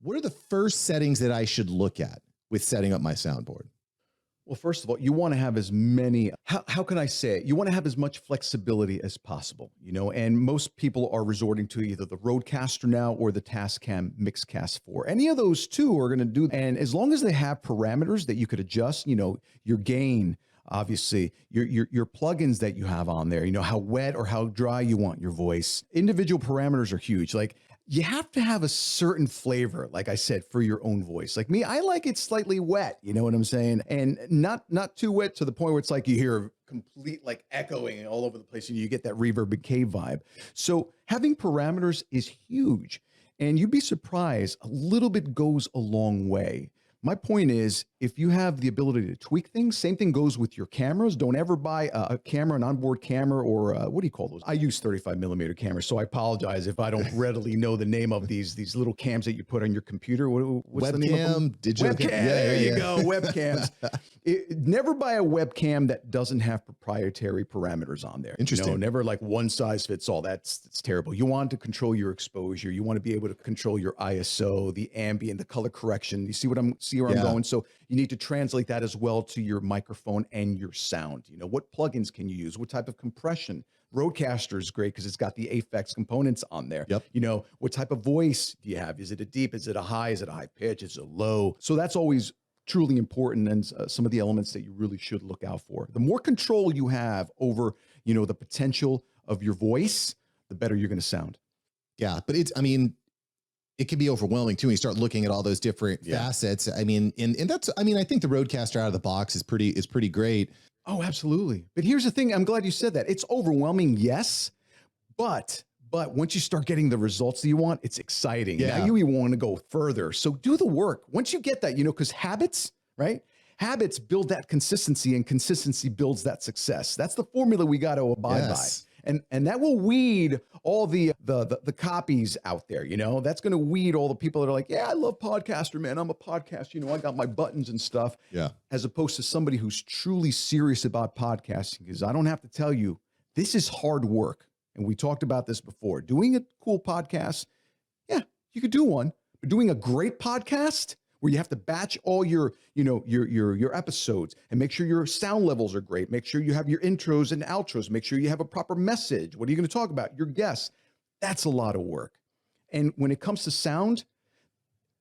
What are the first settings that I should look at with setting up my soundboard? Well, first of all, you want to have as many, how can I say it? You want to have as much flexibility as possible, and most people are resorting to either the Rodecaster now or the Tascam Mixcast 4. Any of those two are going to do, and as long as they have parameters that you could adjust, your gain, obviously, your plugins that you have on there, how wet or how dry you want your voice. Individual parameters are huge. Like, you have to have a certain flavor, like I said, for your own voice. Like me, I like it slightly wet, you know what I'm saying? And not too wet to the point where it's like you hear complete like echoing all over the place and you get that reverb decay vibe. So having parameters is huge. And you'd be surprised, a little bit goes a long way. My point is, if you have the ability to tweak things, same thing goes with your cameras. Don't ever buy a camera, an onboard camera, or what do you call those? I use 35 millimeter cameras, so I apologize if I don't readily know the name of these little cams that you put on your computer. What's the name of them? Digital webcam. Yeah, there you go, webcams. Never buy a webcam that doesn't have proprietary parameters on there. Interesting. Never like one size fits all. That's terrible. You want to control your exposure. You want to be able to control your ISO, the ambient, the color correction. You see where I'm going? So you need to translate that as well to your microphone and your sound. What plugins can you use? What type of compression? Rodecaster is great because it's got the Aphex components on there. Yep. What type of voice do you have? Is it a deep? Is it a high? Is it a high pitch? Is it low? So that's always truly important, and some of the elements that you really should look out for. The more control you have over, the potential of your voice, the better you're going to sound. Yeah, but it can be overwhelming too when you start looking at all those different facets. I think the Rodecaster out of the box is pretty great. Oh, absolutely. But here's the thing. I'm glad you said that. It's overwhelming, yes, but once you start getting the results that you want, it's exciting. Yeah. Now you even want to go further. So do the work. Once you get that, because habits, right? Habits build that consistency, and consistency builds that success. That's the formula we got to abide by. And that will weed all the copies out there, That's going to weed all the people that are like, yeah, I love Podcaster, man. I'm a podcast, I got my buttons and stuff. Yeah. As opposed to somebody who's truly serious about podcasting, because I don't have to tell you, this is hard work. And we talked about this before. Doing a cool podcast, yeah, you could do one. But doing a great podcast where you have to batch all your episodes and make sure your sound levels are great. Make sure you have your intros and outros. Make sure you have a proper message. What are you going to talk about? Your guests. That's a lot of work. And when it comes to sound,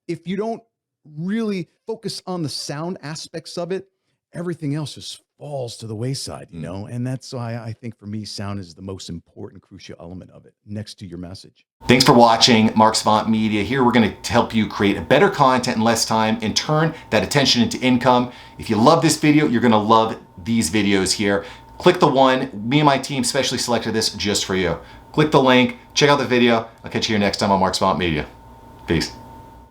if you don't really focus on the sound aspects of it, everything else just falls to the wayside, and that's why I think for me, sound is the most important, crucial element of it, next to your message. Thanks for watching Mark Savant Media. Here we're going to help you create better content in less time and turn that attention into income. If you love this video, you're going to love these videos here. Click the one. Me and my team specially selected this just for you. Click the link, check out the video. I'll catch you here next time on Mark Savant Media. Peace.